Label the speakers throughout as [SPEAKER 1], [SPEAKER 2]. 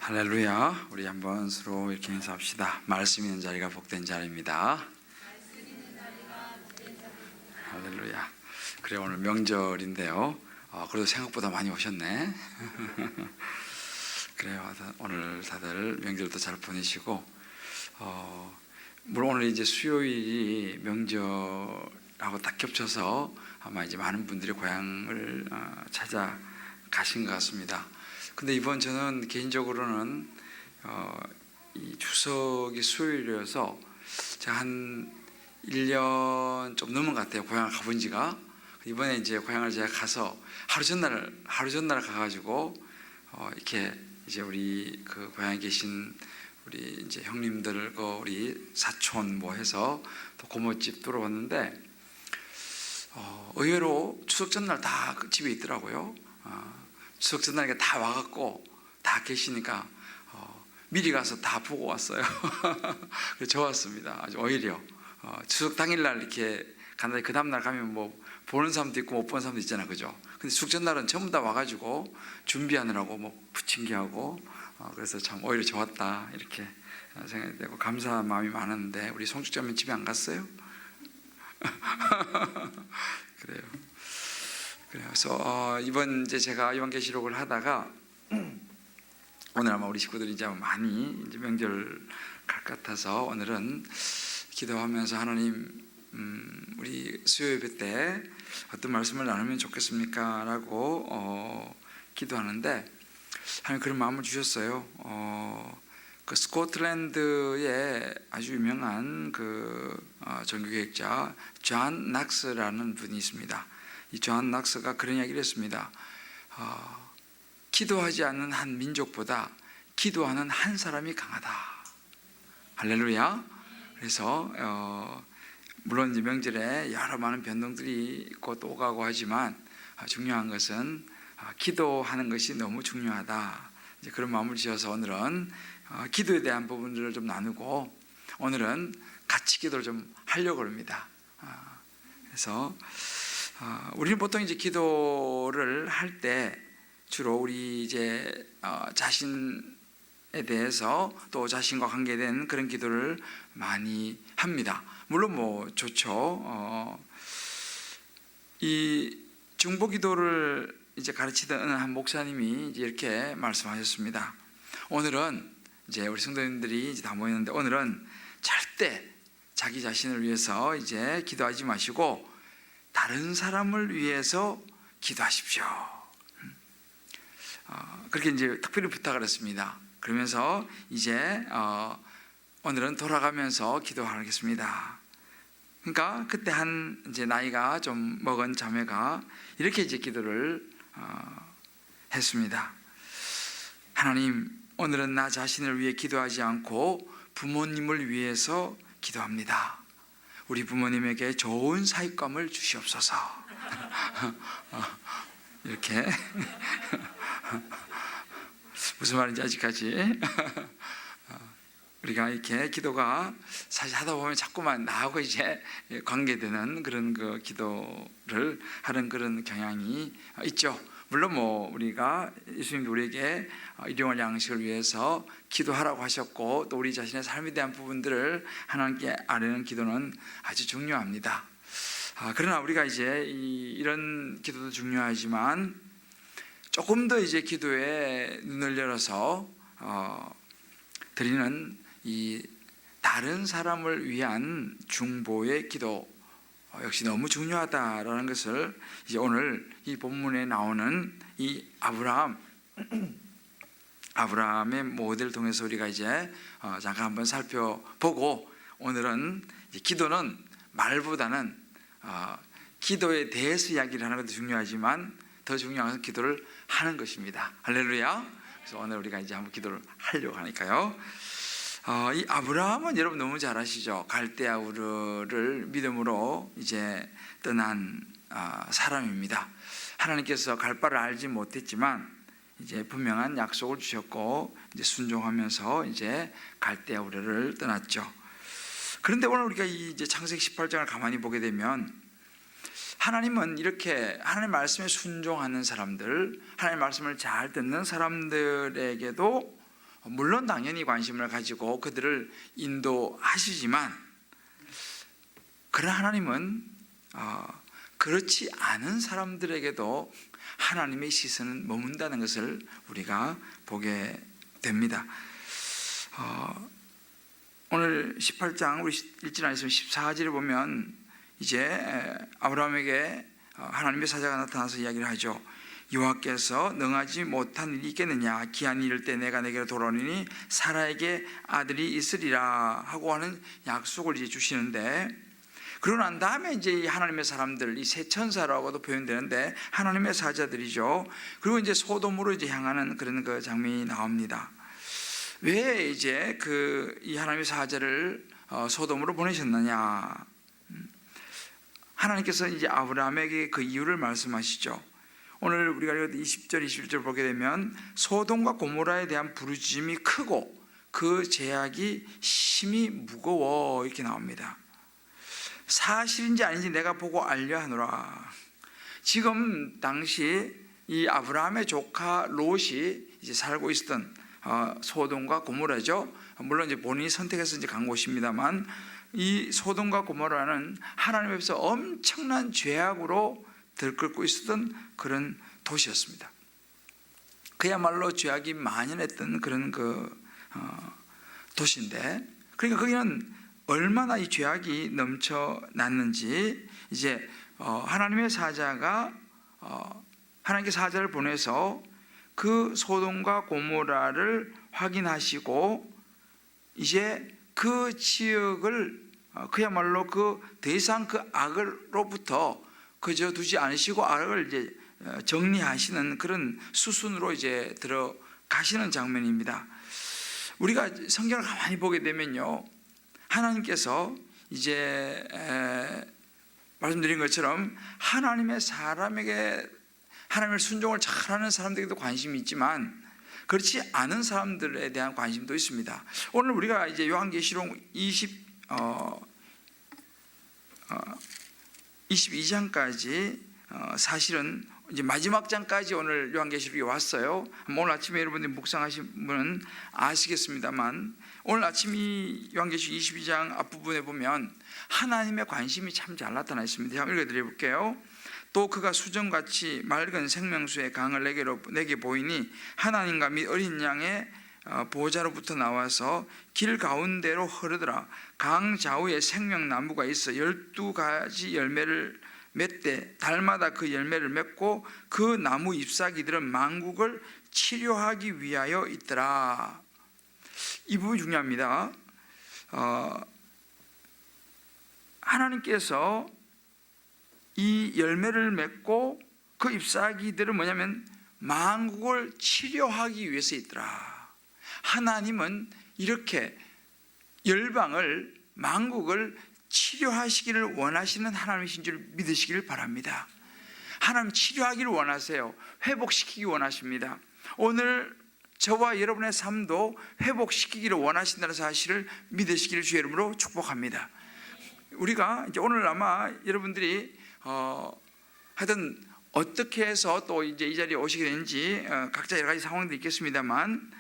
[SPEAKER 1] 할렐루야. 우리 한번 서로 이렇게 인사합시다. 말씀 있는 자리가 복된 자리입니다. 할렐루야. 그래, 오늘 명절인데요. 그래도 생각보다 많이 오셨네. 그래요. 오늘 다들 명절도 잘 보내시고, 물론 오늘 이제 수요일이 명절하고 딱 겹쳐서 아마 이제 많은 분들이 고향을 찾아가신 것 같습니다. 근데 이번 저는 개인적으로는 이 추석이 수요일이어서 제가 한 1년 좀 넘은 것 같아요. 고향을 가본 지가. 이번에 이제 고향을 제가 가서 하루 전날 가가지고 이렇게 이제 우리 그 고향에 계신 우리 이제 형님들, 우리 사촌 뭐 해서 또 고모집 들어왔는데 의외로 추석 전날 다 그 집에 있더라고요. 추석 전날에 다 와갖고 다 계시니까 미리 가서 다 보고 왔어요. 그래서 좋았습니다. 아주 오히려 추석 당일날 이렇게 간단히 그 다음날 가면 뭐 보는 사람도 있고 못 보는 사람도 있잖아요, 그죠? 근데 추석 전날은 전부 다 와가지고 준비하느라고 뭐 부침개하고 그래서 참 오히려 좋았다 이렇게 생각이 되고 감사한 마음이 많았는데 우리 송축자매는 집에 안 갔어요? 그래요. 그래서 이번 이제 제가 요한계시록을 하다가 오늘 아마 우리 식구들이 이제 많이 이제 명절 갈 것 같아서 오늘은 기도하면서 하나님 우리 수요 예배 때 어떤 말씀을 나누면 좋겠습니까? 라고 기도하는데 하나님 그런 마음을 주셨어요. 그 스코틀랜드의 아주 유명한 그 종교개혁자 존 낙스라는 분이 있습니다. 이 존 낙스가 그런 이야기를 했습니다. 기도하지 않는 한 민족보다 기도하는 한 사람이 강하다. 할렐루야. 그래서 물론 이제 명절에 여러 많은 변동들이 있고 또 오가고 하지만 중요한 것은 기도하는 것이 너무 중요하다. 이제 그런 마음을 지어서 오늘은 기도에 대한 부분들을 좀 나누고 오늘은 같이 기도를 좀 하려고 합니다. 그래서 우리는 보통 이제 기도를 할 때 주로 우리 이제 자신에 대해서 또 자신과 관계된 그런 기도를 많이 합니다. 물론 뭐 좋죠. 이 중보 기도를 이제 가르치던 한 목사님이 이제 이렇게 말씀하셨습니다. 오늘은 이제 우리 성도님들이 이제 다 모였는데 오늘은 절대 자기 자신을 위해서 이제 기도하지 마시고 다른 사람을 위해서 기도하십시오. 그렇게 이제 특별히 부탁을 했습니다. 그러면서 이제 오늘은 돌아가면서 기도하겠습니다. 그러니까 그때 한 이제 나이가 좀 먹은 자매가 이렇게 이제 기도를 했습니다. 하나님, 오늘은 나 자신을 위해 기도하지 않고 부모님을 위해서 기도합니다. 우리 부모님에게 좋은 사익감을 주시옵소서. 이렇게 무슨 말인지 아직까지 우리가 이렇게 기도가 사실 하다 보면 자꾸만 나하고 이제 관계되는 그런 그 기도를 하는 그런 경향이 있죠. 물론 뭐 우리가 예수님도 우리에게 일용할 양식을 위해서 기도하라고 하셨고 또 우리 자신의 삶에 대한 부분들을 하나님께 아뢰는 기도는 아주 중요합니다. 그러나 우리가 이제 이런 기도도 중요하지만 조금 더 이제 기도에 눈을 열어서 드리는 이 다른 사람을 위한 중보의 기도 역시 너무 중요하다라는 것을 이제 오늘 이 본문에 나오는 이 아브라함의 모델을 통해서 우리가 이제 잠깐 한번 살펴보고 오늘은 기도는 말보다는 기도에 대해서 이야기를 하는 것도 중요하지만 더 중요한 것은 기도를 하는 것입니다. 할렐루야. 그래서 오늘 우리가 이제 한번 기도를 하려고 하니까요. 이 아브라함은 여러분 너무 잘 아시죠? 갈대아 우르를 믿음으로 이제 떠난 사람입니다. 하나님께서 갈 바를 알지 못했지만 이제 분명한 약속을 주셨고 이제 순종하면서 이제 갈대아 우르를 떠났죠. 그런데 오늘 우리가 이제 창세기 18장을 가만히 보게 되면 하나님은 이렇게 하나님 말씀에 순종하는 사람들, 하나님 말씀을 잘 듣는 사람들에게도 물론 당연히 관심을 가지고 그들을 인도하시지만, 그러나 하나님은 그렇지 않은 사람들에게도 하나님의 시선은 머문다는 것을 우리가 보게 됩니다. 오늘 18장 우리 읽지 않았으면 14절에 보면 이제 아브라함에게 하나님의 사자가 나타나서 이야기를 하죠. 여호와께서 능하지 못한 일이 있겠느냐, 기한이 이를 때 내가 내게로 돌아오니 사라에게 아들이 있으리라 하고 하는 약속을 이제 주시는데, 그러고 난 다음에 이제 이 하나님의 사람들, 이 세 천사라고도 표현되는데 하나님의 사자들이죠. 그리고 이제 소돔으로 이제 향하는 그런 그 장면이 나옵니다. 왜 이제 이 하나님의 사자를 소돔으로 보내셨느냐? 하나님께서 이제 아브라함에게 그 이유를 말씀하시죠. 오늘 우리가 20절, 21절 보게 되면 소돔과 고모라에 대한 부르짖음이 크고 그 제약이 심히 무거워 이렇게 나옵니다. 사실인지 아닌지 내가 보고 알려 하노라. 지금 당시 이 아브라함의 조카 롯이 이제 살고 있었던 소돔과 고모라죠. 물론 이제 본인이 선택해서 이제 간 곳입니다만, 이 소돔과 고모라는 하나님 앞에서 엄청난 죄악으로 들끓고 있었던 그런 도시였습니다. 그야말로 죄악이 만연했던 그런 도시인데, 그러니까 거기는 얼마나 이 죄악이 넘쳐났는지 이제 하나님의 사자가 하나님께 사자를 보내서 그 소돔과 고모라를 확인하시고 이제 그 지역을 그야말로 더 이상 그 악으로부터 그저 두지 않으시고 악을 이제 정리하시는 그런 수순으로 이제 들어가시는 장면입니다. 우리가 성경을 가만히 보게 되면요, 하나님께서 이제 말씀드린 것처럼 하나님의 사람에게 하나님의 순종을 잘하는 사람들에게도 관심이 있지만 그렇지 않은 사람들에 대한 관심도 있습니다. 오늘 우리가 이제 요한계시록 22장까지 사실은 이제 마지막 장까지 오늘 요한계시록이 왔어요. 오늘 아침에 여러분들이 묵상하신 분은 아시겠습니다만, 오늘 아침 이 요한계시록 22장 앞부분에 보면 하나님의 관심이 참 잘 나타나 있습니다. 한번 읽어드려 볼게요. 또 그가 수정같이 맑은 생명수의 강을 내게 보이니 하나님과 및 어린 양의 보호자로부터 나와서 길 가운데로 흐르더라. 강 좌우에 생명나무가 있어 12가지 열매를 맺되 달마다 그 열매를 맺고 그 나무 잎사귀들은 만국을 치료하기 위하여 있더라. 이 부분이 중요합니다. 하나님께서 이 열매를 맺고 그 잎사귀들은 뭐냐면 만국을 치료하기 위해서 있더라. 하나님은 이렇게 열방을, 만국을 치료하시기를 원하시는 하나님이신 줄 믿으시기를 바랍니다. 하나님 치료하기를 원하세요. 회복시키기 원하십니다. 오늘 저와 여러분의 삶도 회복시키기를 원하신다는 사실을 믿으시기를 주의 이름으로 축복합니다. 우리가 이제 오늘 아마 여러분들이 하여튼 어떻게 해서 또 이제 이 자리에 오시게 되는지 각자 여러 가지 상황도 있겠습니다만,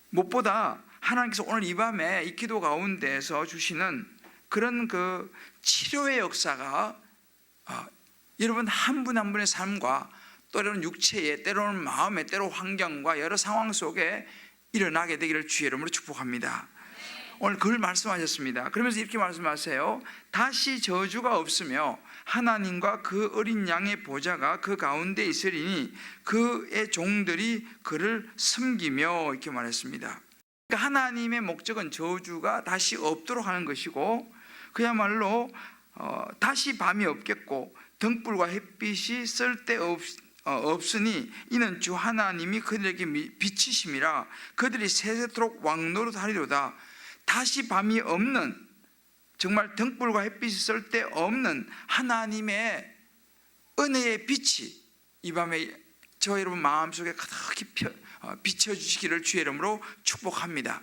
[SPEAKER 1] 무엇보다 하나님께서 오늘 이 밤에 이 기도 가운데에서 주시는 그런 그 치료의 역사가 여러분 한 분 한 분의 삶과 때로는 육체에, 때로는 마음에, 때로 환경과 여러 상황 속에 일어나게 되기를 주의 이름으로 축복합니다. 오늘 그걸 말씀하셨습니다. 그러면서 이렇게 말씀하세요. 다시 저주가 없으며 하나님과 그 어린 양의 보좌가 그 가운데 있으리니 그의 종들이 그를 섬기며, 이렇게 말했습니다. 그러니까 하나님의 목적은 저주가 다시 없도록 하는 것이고, 그야말로 다시 밤이 없겠고 등불과 햇빛이 쓸데없으니 이는 주 하나님이 그들에게 빛이심이라 그들이 세세토록 왕노릇하리로다. 다시 밤이 없는, 정말 등불과 햇빛이 쓸데없는 하나님의 은혜의 빛이 이 밤에 저 여러분 마음속에 가득히 비춰주시기를 주의 이름으로 축복합니다.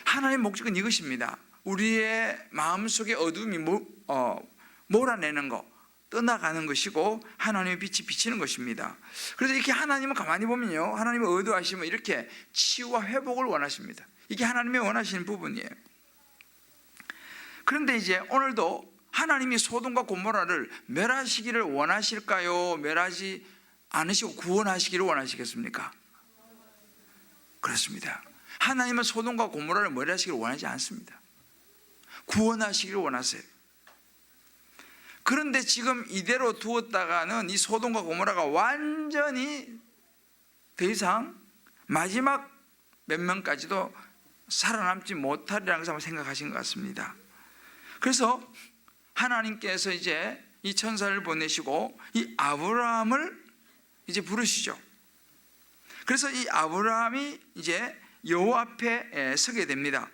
[SPEAKER 1] 하나님의 목적은 이것입니다. 우리의 마음속에 어둠이 몰아내는 것, 떠나가는 것이고 하나님의 빛이 비치는 것입니다. 그래서 이렇게 하나님은 가만히 보면요, 하나님은 의도하시면 이렇게 치유와 회복을 원하십니다. 이게 하나님의 원하시는 부분이에요. 그런데 이제 오늘도 하나님이 소돔과 고모라를 멸하시기를 원하실까요? 멸하지 않으시고 구원하시기를 원하시겠습니까? 그렇습니다. 하나님은 소돔과 고모라를 멸하시기를 원하지 않습니다. 구원하시기를 원하세요. 그런데 지금 이대로 두었다가는 이 소돔과 고모라가 완전히 더 이상 마지막 몇 명까지도 살아남지 못하리라는 것을 한번 생각하신 것 같습니다. 그래서 하나님께서 이제 이 천사를 보내시고 이 아브라함을 이제 부르시죠. 그래서 이 아브라함이 이제 여호와 앞에 서게 됩니다.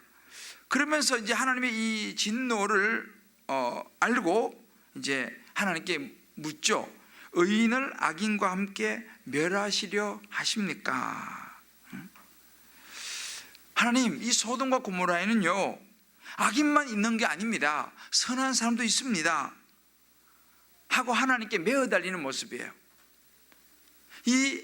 [SPEAKER 1] 그러면서 이제 하나님의 이 진노를 알고 이제 하나님께 묻죠. 의인을 악인과 함께 멸하시려 하십니까? 하나님, 이 소돔과 고모라에는요 악인만 있는 게 아닙니다. 선한 사람도 있습니다 하고 하나님께 매어 달리는 모습이에요. 이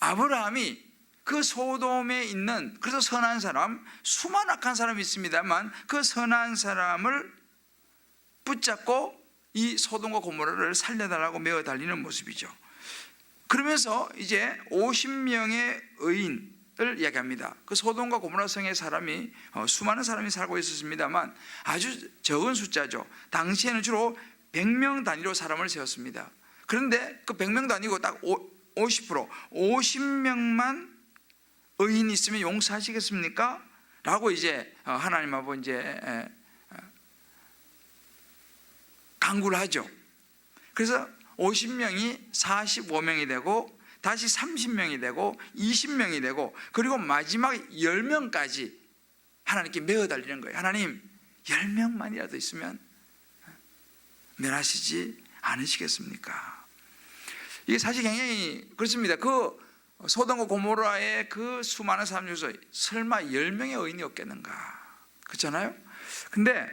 [SPEAKER 1] 아브라함이 그 소돔에 있는, 그래서 선한 사람, 수많은 악한 사람이 있습니다만 그 선한 사람을 붙잡고 이 소돔과 고모라를 살려달라고 매어 달리는 모습이죠. 그러면서 이제 50명의 의인을 이야기합니다. 그 소돔과 고모라 성의 사람이 수많은 사람이 살고 있었습니다만 아주 적은 숫자죠. 당시에는 주로 100명 단위로 사람을 세웠습니다. 그런데 그 100명 단위고 딱 50%, 50명만 의인이 있으면 용서하시겠습니까? 라고 이제 하나님하고 이제 강구를 하죠. 그래서 50명이 45명이 되고 다시 30명이 되고 20명이 되고 그리고 마지막 10명까지 하나님께 매어 달리는 거예요. 하나님, 10명만이라도 있으면 멸하시지 않으시겠습니까? 이게 사실 굉장히 그렇습니다. 그 소돔과 고모라의 그 수많은 사람 중에서 설마 10명의 의인이 없겠는가? 그렇잖아요? 근데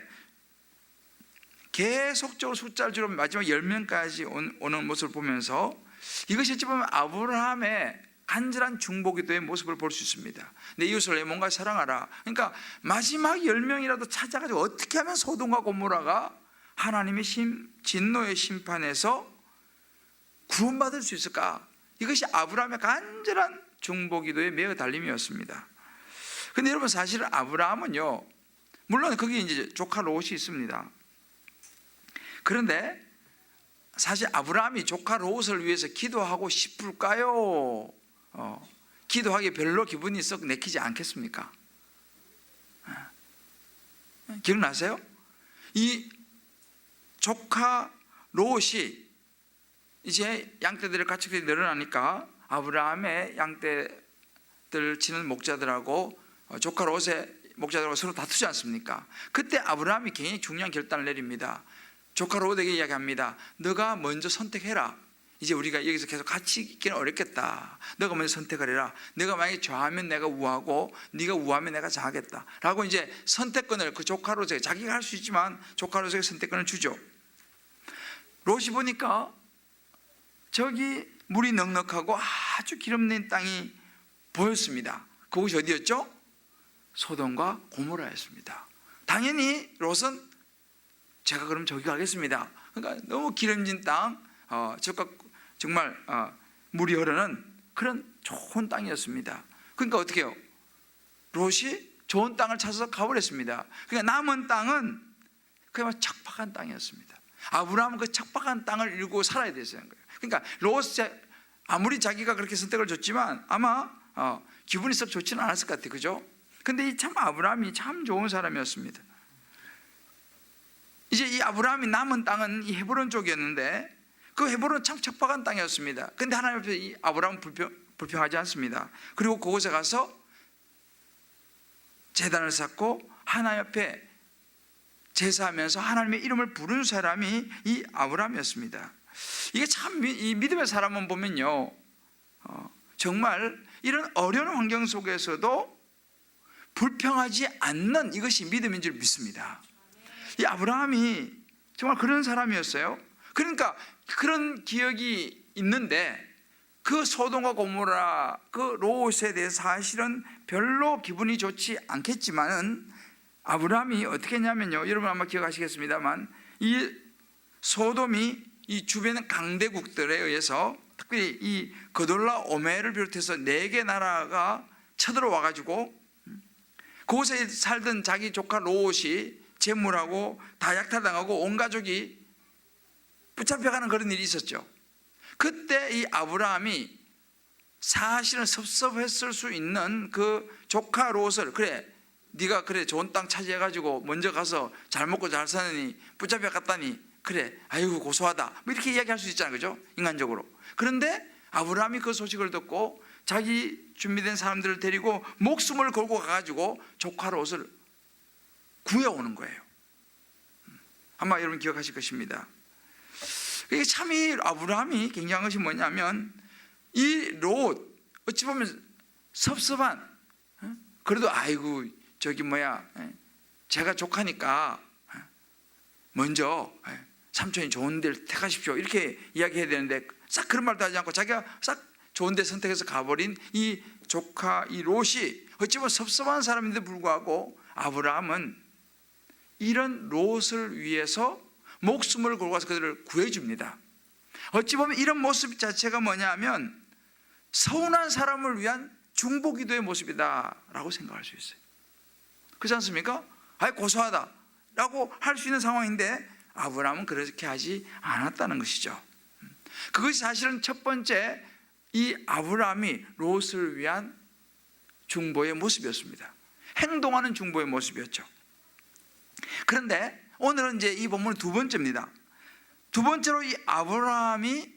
[SPEAKER 1] 계속적으로 숫자를 줄여 마지막 10명까지 오는 모습을 보면서 이것이 어찌 보면 아브라함의 간절한 중보기도의 모습을 볼 수 있습니다. 내 이웃을 내 몸과 사랑하라. 그러니까 마지막 10명이라도 찾아가지고 어떻게 하면 소돔과 고모라가 하나님의 진노의 심판에서 구원받을 수 있을까? 이것이 아브라함의 간절한 중보기도의 매어 달림이었습니다. 그런데 여러분, 사실 아브라함은요, 물론 거기 이제 조카 롯이 있습니다. 그런데 사실 아브라함이 조카 롯을 위해서 기도하고 싶을까요? 기도하기에 별로 기분이 썩 내키지 않겠습니까? 기억나세요? 이 조카 롯이 이제 양떼들의 가축들이 늘어나니까 아브라함의 양떼들 치는 목자들하고 조카 롯의 목자들하고 서로 다투지 않습니까? 그때 아브라함이 굉장히 중요한 결단을 내립니다. 조카 롯에게 이야기합니다. 너가 먼저 선택해라. 이제 우리가 여기서 계속 같이 있기는 어렵겠다. 너가 먼저 선택을 해라. 내가 만약에 좌하면 내가 우하고 네가 우하면 내가 좌하겠다 라고 이제 선택권을 그 조카 롯에게, 자기가 할 수 있지만 조카 롯에게 선택권을 주죠. 롯이 보니까 저기 물이 넉넉하고 아주 기름낸 땅이 보였습니다. 그곳이 어디였죠? 소돔과 고모라였습니다. 당연히 롯은 제가 그럼 저기 가겠습니다. 그러니까 너무 기름진 땅, 정말 물이 흐르는 그런 좋은 땅이었습니다. 그러니까 어떻게 해요? 롯이 좋은 땅을 찾아서 가버렸습니다. 그러니까 남은 땅은 그야말로 척박한 땅이었습니다. 아브라함은 그 척박한 땅을 일구고 살아야 되는 거예요. 그러니까 롯이 아무리 자기가 그렇게 선택을 줬지만 아마 기분이 썩 좋지는 않았을 것 같아요. 그죠? 근데 이 참 아브라함이 참 좋은 사람이었습니다. 이제 이 아브라함이 남은 땅은 이 헤브론 쪽이었는데 그 헤브론은 참 척박한 땅이었습니다. 근데 하나님 앞에 이 아브라함은 불평하지 않습니다. 그리고 그곳에 가서 제단을 쌓고 하나님 앞에 제사하면서 하나님의 이름을 부르는 사람이 이 아브라함이었습니다. 이게 참 이 믿음의 사람은 보면요, 정말 이런 어려운 환경 속에서도 불평하지 않는 이것이 믿음인 줄 믿습니다. 이 아브라함이 정말 그런 사람이었어요. 그러니까 그런 기억이 있는데 그 소돔과 고모라 그 롯에 대해서 사실은 별로 기분이 좋지 않겠지만은 아브라함이 어떻게 했냐면요, 여러분 아마 기억하시겠습니다만 이 소돔이 이 주변 강대국들에 의해서 특별히 이 그돌라 오메를 비롯해서 4개 나라가 쳐들어와 가지고 그곳에 살던 자기 조카 롯이 재물하고 다 약탈당하고 온 가족이 붙잡혀가는 그런 일이 있었죠. 그때 이 아브라함이 사실은 섭섭했을 수 있는 그 조카 롯을, 그래 네가 그래 좋은 땅 차지해가지고 먼저 가서 잘 먹고 잘 사느니 붙잡혀갔다니 그래 아이고 고소하다 뭐 이렇게 이야기할 수 있잖아요, 그죠? 인간적으로. 그런데 아브라함이 그 소식을 듣고 자기 준비된 사람들을 데리고 목숨을 걸고 가가지고 조카 롯을 구해오는 거예요. 아마 여러분 기억하실 것입니다. 이게 참 이 아브라함이 굉장한 것이 뭐냐면 이 롯 어찌 보면 섭섭한, 그래도 아이고 저기 뭐야 제가 조카니까 먼저 삼촌이 좋은 데를 택하십시오 이렇게 이야기해야 되는데 싹 그런 말도 하지 않고 자기가 싹 좋은 데 선택해서 가버린 이 조카 이 롯이 어찌 보면 섭섭한 사람인데 불구하고 아브라함은 이런 롯을 위해서 목숨을 걸고 가서 그들을 구해줍니다. 어찌 보면 이런 모습 자체가 뭐냐면 서운한 사람을 위한 중보기도의 모습이다라고 생각할 수 있어요. 그렇지 않습니까? 아이 고소하다 라고 할 수 있는 상황인데 아브라함은 그렇게 하지 않았다는 것이죠. 그것이 사실은 첫 번째 이 아브라함이 롯을 위한 중보의 모습이었습니다. 행동하는 중보의 모습이었죠. 그런데 오늘은 이제 이 본문은 두 번째입니다. 두 번째로 이 아브라함이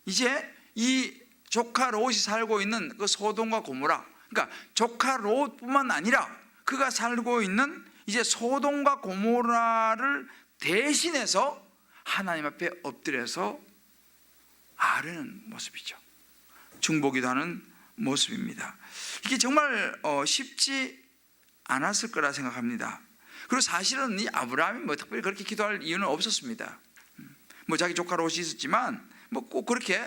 [SPEAKER 1] 이제 이 조카 롯이 살고 있는 그 소돔과 고모라, 그러니까 조카 롯뿐만 아니라 그가 살고 있는 이제 소돔과 고모라를 대신해서 하나님 앞에 엎드려서 아뢰는 모습이죠. 중보기도하는 모습입니다. 이게 정말 쉽지 않았을 거라 생각합니다. 그리고 사실은 이 아브라함이 뭐 특별히 그렇게 기도할 이유는 없었습니다. 뭐 자기 조카 롯이 있었지만 뭐 꼭 그렇게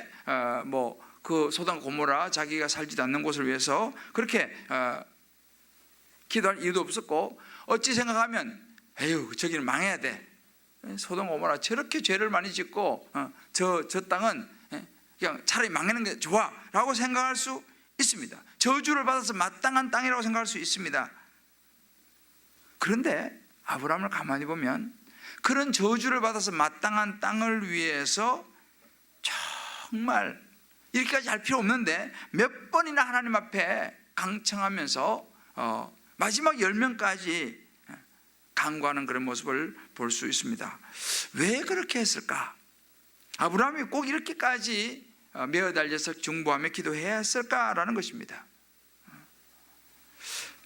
[SPEAKER 1] 뭐 그 소돔 고모라 자기가 살지도 않는 곳을 위해서 그렇게 기도할 이유도 없었고, 어찌 생각하면 에휴 저기는 망해야 돼, 소돔 고모라 저렇게 죄를 많이 짓고 저 땅은 그냥 차라리 망하는 게 좋아 라고 생각할 수 있습니다. 저주를 받아서 마땅한 땅이라고 생각할 수 있습니다. 그런데 아브라함을 가만히 보면 그런 저주를 받아서 마땅한 땅을 위해서 정말 이렇게까지 할 필요 없는데 몇 번이나 하나님 앞에 강청하면서 마지막 10명까지 간구하는 그런 모습을 볼 수 있습니다. 왜 그렇게 했을까? 아브라함이 꼭 이렇게까지 매어 달려서 중보하며 기도해야 했을까라는 것입니다.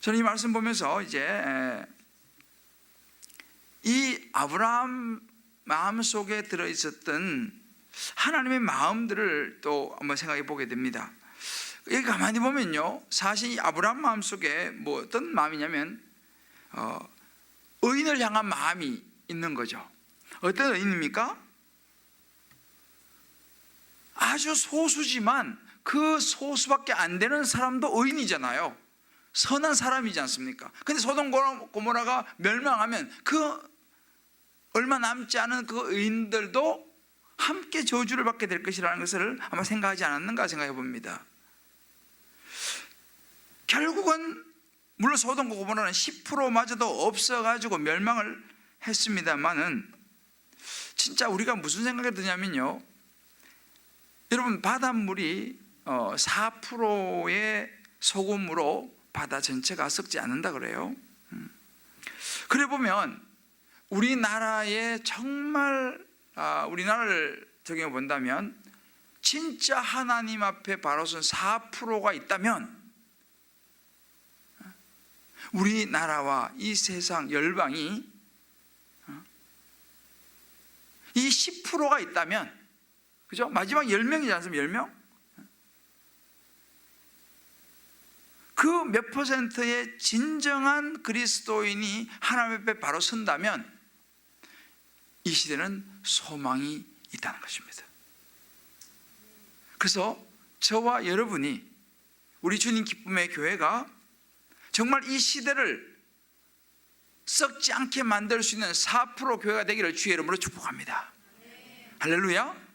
[SPEAKER 1] 저는 이 말씀 보면서 이제 이 아브라함 마음속에 들어있었던 하나님의 마음들을 또 한번 생각해 보게 됩니다. 여기 가만히 보면요, 사실 이 아브라함 마음속에 뭐 어떤 마음이냐면 의인을 향한 마음이 있는 거죠. 어떤 의인입니까? 아주 소수지만 그 소수밖에 안 되는 사람도 의인이잖아요. 선한 사람이지 않습니까? 근데 소돔 고모라가 멸망하면 그 얼마 남지 않은 그 의인들도 함께 저주를 받게 될 것이라는 것을 아마 생각하지 않았는가 생각해 봅니다. 결국은 물론 소돔과 고모라는 10%마저도 없어가지고 멸망을 했습니다만은 진짜 우리가 무슨 생각이 드냐면요, 여러분 바닷물이 4%의 소금으로 바다 전체가 썩지 않는다 그래요. 그래 보면 우리나라에 정말 우리나라를 적용해 본다면 진짜 하나님 앞에 바로 선 4%가 있다면 우리나라와 이 세상 열방이 이 10%가 있다면, 그죠? 마지막 10명이지 않습니까? 10명? 그 몇 퍼센트의 진정한 그리스도인이 하나님 앞에 바로 선다면 이 시대는 소망이 있다는 것입니다. 그래서 저와 여러분이 우리 주님 기쁨의 교회가 정말 이 시대를 썩지 않게 만들 수 있는 4% 교회가 되기를 주의 이름으로 축복합니다. 할렐루야.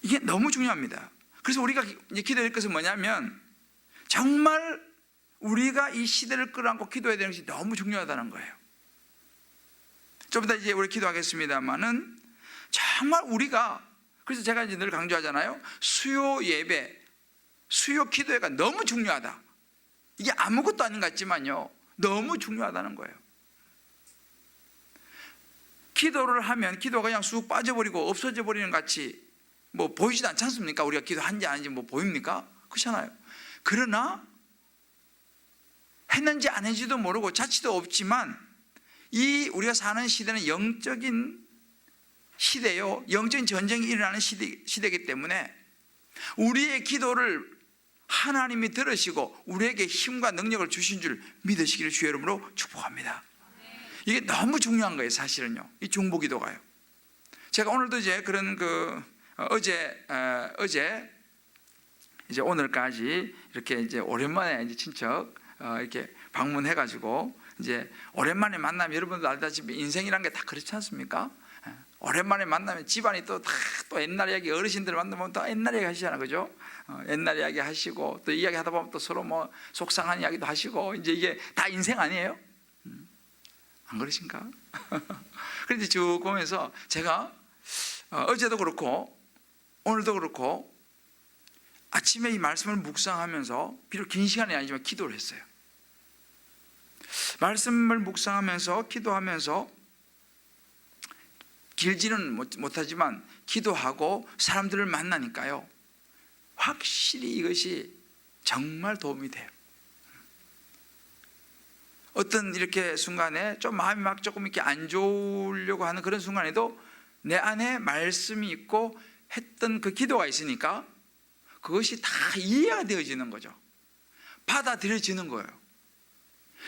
[SPEAKER 1] 이게 너무 중요합니다. 그래서 우리가 기도할 것은 뭐냐면 정말 우리가 이 시대를 끌어안고 기도해야 되는 것이 너무 중요하다는 거예요. 좀 이따 이제 우리 기도하겠습니다만은 정말 우리가, 그래서 제가 이제 늘 강조하잖아요. 수요 예배, 수요 기도회가 너무 중요하다. 이게 아무것도 아닌 것 같지만요, 너무 중요하다는 거예요. 기도를 하면 기도가 그냥 쑥 빠져버리고 없어져 버리는 같이 뭐 보이지도 않지 않습니까? 우리가 기도한지 아닌지 뭐 보입니까? 그렇잖아요. 그러나 했는지 안 했는지도 모르고 자취도 없지만 이 우리가 사는 시대는 영적인 시대요, 영적인 전쟁이 일어나는 시대이기 때문에 우리의 기도를 하나님이 들으시고 우리에게 힘과 능력을 주신 줄 믿으시기를 주의 이름으로 축복합니다. 이게 너무 중요한 거예요. 사실은요, 이 중보기도가요. 제가 오늘도 이제 그런 어제 이제 오늘까지 이렇게 이제 오랜만에 이제 친척 이렇게 방문해가지고 이제 오랜만에 만나면 여러분들 알다시피 인생이란 게 다 그렇지 않습니까? 오랜만에 만나면 집안이 또 옛날 이야기, 어르신들 만나면 또 옛날 이야기 하시잖아요, 그죠? 옛날 이야기 하시고 또 이야기 하다 보면 또 서로 뭐 속상한 이야기도 하시고, 이제 이게 다 인생 아니에요? 안 그러신가? 그런데 쭉 보면서 제가 어제도 그렇고 오늘도 그렇고 아침에 이 말씀을 묵상하면서, 비록 긴 시간이 아니지만 기도를 했어요. 말씀을 묵상하면서 기도하면서, 길지는 못하지만 기도하고 사람들을 만나니까요, 확실히 이것이 정말 도움이 돼요. 어떤 이렇게 순간에 좀 마음이 막 조금 이렇게 안 좋으려고 하는 그런 순간에도 내 안에 말씀이 있고 했던 그 기도가 있으니까 그것이 다 이해가 되어지는 거죠. 받아들여지는 거예요.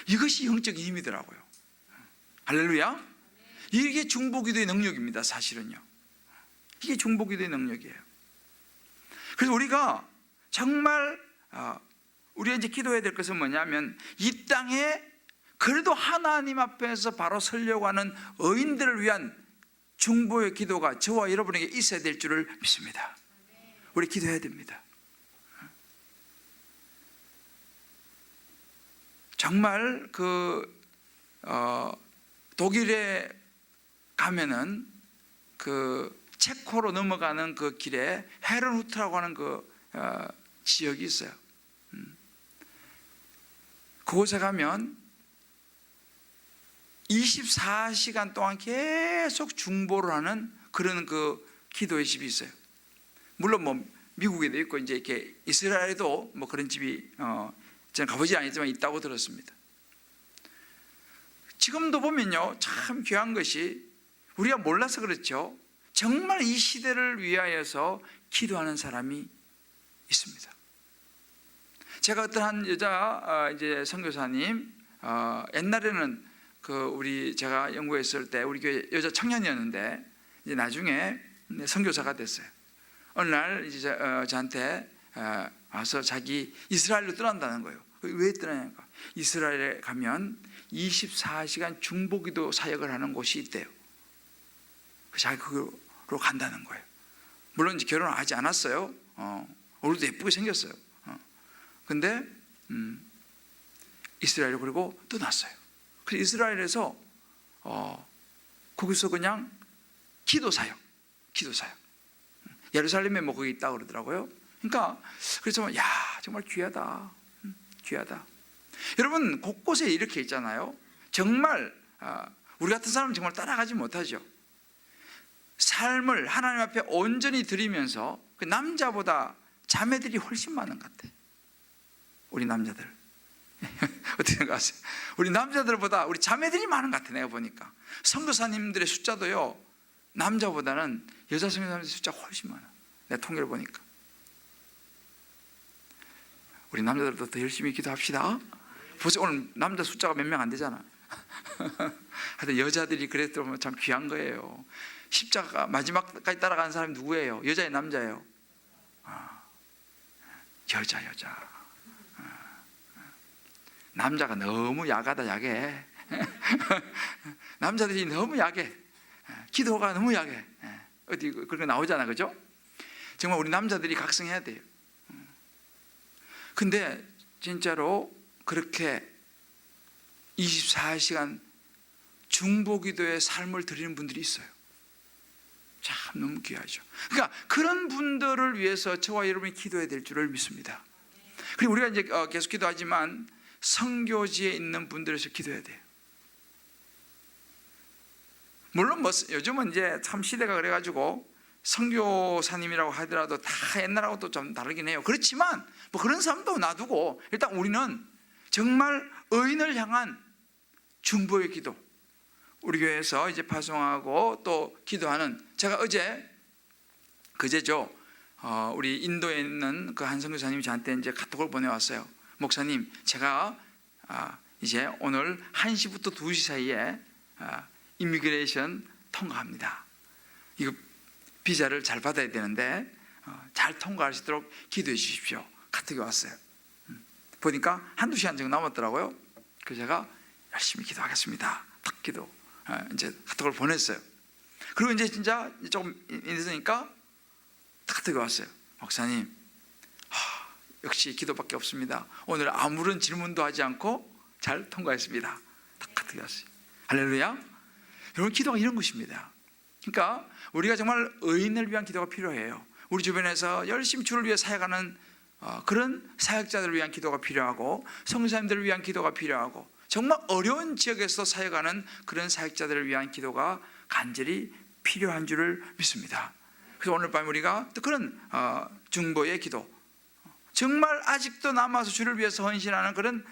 [SPEAKER 1] 이것이 영적인 힘이더라고요. 할렐루야. 이게 중보기도의 능력입니다. 사실은요, 이게 중보기도의 능력이에요. 그래서 우리가 정말 우리가 이제 기도해야 될 것은 뭐냐면, 이 땅에 그래도 하나님 앞에서 바로 서려고 하는 의인들을 위한 중보의 기도가 저와 여러분에게 있어야 될 줄을 믿습니다. 우리 기도해야 됩니다. 정말 독일에 가면은 체코로 넘어가는 그 길에 헤른후트라고 하는 지역이 있어요. 그곳에 가면 24시간 동안 계속 중보를 하는 그런 기도의 집이 있어요. 물론 뭐 미국에도 있고 이제 이렇게 이스라엘에도 뭐 그런 집이 저는 가보지 않았지만 있다고 들었습니다. 지금도 보면요, 참 귀한 것이 우리가 몰라서 그렇죠, 정말 이 시대를 위하여서 기도하는 사람이 있습니다. 제가 어떤 한 여자 이제 선교사님, 옛날에는 제가 연구에 있을 때 우리 교회 여자 청년이었는데 이제 나중에 선교사가 됐어요. 어느 날 이제 저한테 와서 자기 이스라엘로 떠난다는 거예요. 왜 떠나냐니까, 이스라엘에 가면 24시간 중보기도 사역을 하는 곳이 있대요. 자기 그거로 간다는 거예요. 물론 이제 결혼을 하지 않았어요. 얼굴도 예쁘게 생겼어요. 근데 이스라엘로 그리고 떠났어요. 그래서 이스라엘에서 거기서 그냥 기도 사역. 예루살렘에 뭐 거기 있다고 그러더라고요. 그러니까 그래서 야, 정말 귀하다. 여러분, 곳곳에 이렇게 있잖아요. 정말 우리 같은 사람은 정말 따라가지 못하죠. 삶을 하나님 앞에 온전히 드리면서 그 남자보다 자매들이 훨씬 많은 것 같아요. 우리 남자들 어떻게 생각하세요? 우리 남자들보다 우리 자매들이 많은 것 같아요. 내가 보니까 선교사님들의 숫자도요, 남자보다는 여자 선교사님들 숫자가 훨씬 많아. 내가 통계를 보니까. 우리 남자들도 더 열심히 기도합시다. 보세요, 오늘 남자 숫자가 몇 명 안 되잖아. 하여튼 여자들이 그랬더면 참 귀한 거예요. 십자가 마지막까지 따라가는 사람이 누구예요? 여자예요, 남자예요? 여자. 남자가 너무 약하다, 약해. 남자들이 너무 약해. 기도가 너무 약해. 어디 그런 거 나오잖아, 그죠? 정말 우리 남자들이 각성해야 돼요. 근데 진짜로 그렇게 24시간 중보기도의 삶을 드리는 분들이 있어요. 참 너무 귀하죠. 그러니까 그런 분들을 위해서 저와 여러분이 기도해야 될 줄을 믿습니다. 그리고 우리가 이제 계속 기도하지만 선교지에 있는 분들에서 기도해야 돼요. 물론 뭐 요즘은 이제 참 시대가 그래가지고 선교사님이라고 하더라도 다 옛날하고 또 좀 다르긴 해요. 그렇지만 뭐 그런 사람도 놔두고 일단 우리는 정말 의인을 향한 중보의 기도, 우리 교회에서 이제 파송하고 또 기도하는, 제가 그제죠, 우리 인도에 있는 그 한 선교사님이 저한테 이제 카톡을 보내왔어요. 목사님, 제가 이제 오늘 1시부터 2시 사이에 이미그레이션 통과합니다. 이거 비자를 잘 받아야 되는데 잘 통과할 수 있도록 기도해 주십시오. 카톡이 왔어요. 보니까 1-2시간 정도 남았더라고요. 그래서 제가 열심히 기도하겠습니다. 딱 기도 이제 카톡을 보냈어요. 그리고 이제 진짜 조금 있으니까 카톡이 왔어요. 목사님, 역시 기도밖에 없습니다. 오늘 아무런 질문도 하지 않고 잘 통과했습니다. 딱 카톡이 왔어요. 할렐루야. 여러분, 기도가 이런 것입니다. 그러니까 우리가 정말 의인을 위한 기도가 필요해요. 우리 주변에서 열심히 주를 위해 사역하는 그런 사역자들을 위한 기도가 필요하고, 선교사님들을 위한 기도가 필요하고, 정말 어려운 지역에서 사역하는 그런 사역자들을 위한 기도가 간절히 필요한 줄을 믿습니다. 그래서 오늘 밤 우리가 또 그런 중보의 기도, 정말 아직도 남아서 주를 위해서 헌신하는 그런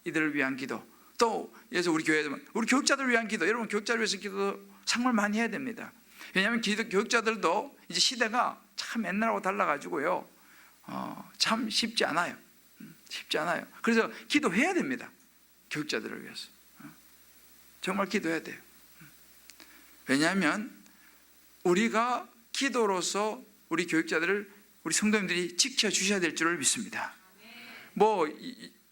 [SPEAKER 1] 이들을 위한 기도, 또 그래서 우리 교육자들을 위한 기도, 여러분 교육자를 위해서 기도 정말 많이 해야 됩니다. 왜냐하면 교육자들도 이제 시대가 참 옛날하고 달라가지고요, 참 쉽지 않아요. 그래서 기도해야 됩니다. 교육자들을 위해서 정말 기도해야 돼요. 왜냐하면 우리가 기도로서 우리 교육자들을, 우리 성도님들이 지켜주셔야 될 줄을 믿습니다. 뭐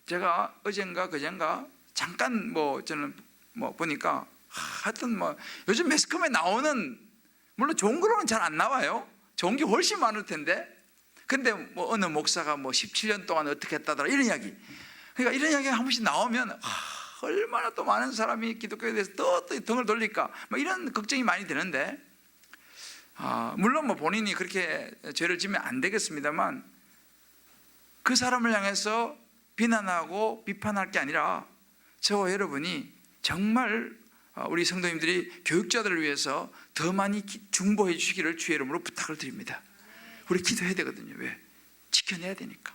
[SPEAKER 1] 제가 어젠가 그젠가 잠깐 저는 보니까 하여튼 요즘 매스컴에 나오는, 물론 좋은 거로는 잘 안 나와요. 좋은 게 훨씬 많을 텐데, 근데 어느 목사가 17년 동안 어떻게 했다더라 이런 이야기, 그러니까 이런 이야기가 한 번씩 나오면 얼마나 또 많은 사람이 기독교에 대해서 또 등을 돌릴까 이런 걱정이 많이 되는데, 물론 본인이 그렇게 죄를 지면 안 되겠습니다만, 그 사람을 향해서 비난하고 비판할 게 아니라 저와 여러분이 정말 우리 성도님들이 교육자들을 위해서 더 많이 중보해 주시기를 주의 이름으로 부탁을 드립니다. 우리 기도해야 되거든요. 왜? 지켜내야 되니까.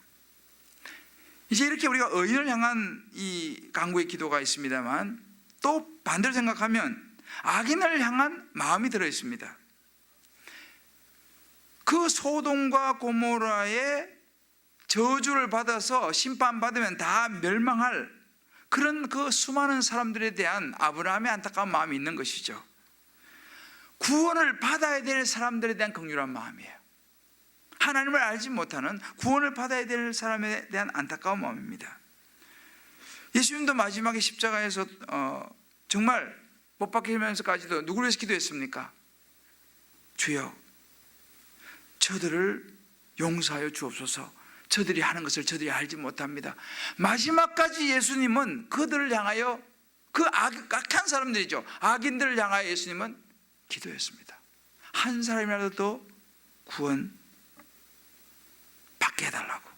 [SPEAKER 1] 이제 이렇게 우리가 의인을 향한 이 간구의 기도가 있습니다만, 또 반대로 생각하면 악인을 향한 마음이 들어 있습니다. 그 소돔과 고모라의 저주를 받아서 심판받으면 다 멸망할 그런 그 수많은 사람들에 대한 아브라함의 안타까운 마음이 있는 것이죠. 구원을 받아야 될 사람들에 대한 긍휼한 마음이에요. 하나님을 알지 못하는, 구원을 받아야 될 사람에 대한 안타까운 마음입니다. 예수님도 마지막에 십자가에서 정말 못 박히면서까지도 누구를 위해서 기도했습니까? 주여, 저들을 용서하여 주옵소서. 저들이 하는 것을 저들이 알지 못합니다. 마지막까지 예수님은 그들을 향하여, 그 악한 사람들이죠, 악인들을 향하여 예수님은 기도했습니다. 한 사람이라도 더 구원 받게 해달라고.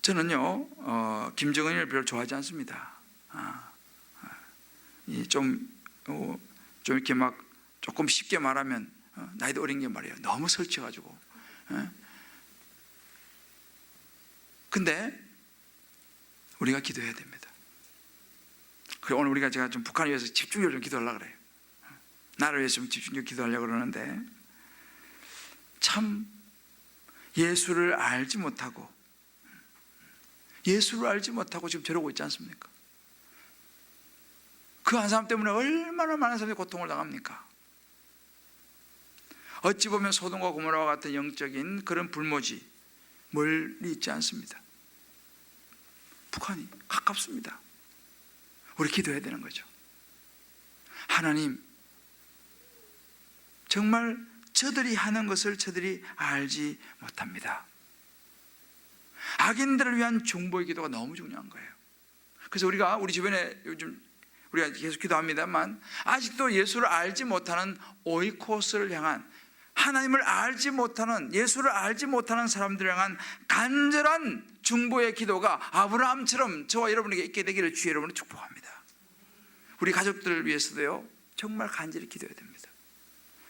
[SPEAKER 1] 저는요, 김정은을 별로 좋아하지 않습니다. 좀 이렇게 조금 쉽게 말하면 나이도 어린 게 말이에요. 너무 설치가지고. 근데 우리가 기도해야 됩니다. 그래서 오늘 우리가 제가 좀 북한을 위해서 집중적으로 좀 기도하려고 그래요. 나를 위해서 좀 집중적으로 기도하려고 그러는데, 참 예수를 알지 못하고 예수를 알지 못하고 지금 저러고 있지 않습니까? 그 한 사람 때문에 얼마나 많은 사람들이 고통을 당합니까? 어찌 보면 소돔과 고모라와 같은 영적인 그런 불모지 멀리 있지 않습니다. 북한이 가깝습니다. 우리 기도해야 되는 거죠. 하나님, 정말 저들이 하는 것을 저들이 알지 못합니다. 악인들을 위한 중보의 기도가 너무 중요한 거예요. 그래서 우리가 우리 주변에 요즘 우리가 계속 기도합니다만 아직도 예수를 알지 못하는 오이코스를 향한, 하나님을 알지 못하는, 예수를 알지 못하는 사람들을 향한 간절한 중보의 기도가 아브라함처럼 저와 여러분에게 있게 되기를 주의 이름으로 축복합니다. 우리 가족들을 위해서도요, 정말 간절히 기도해야 됩니다.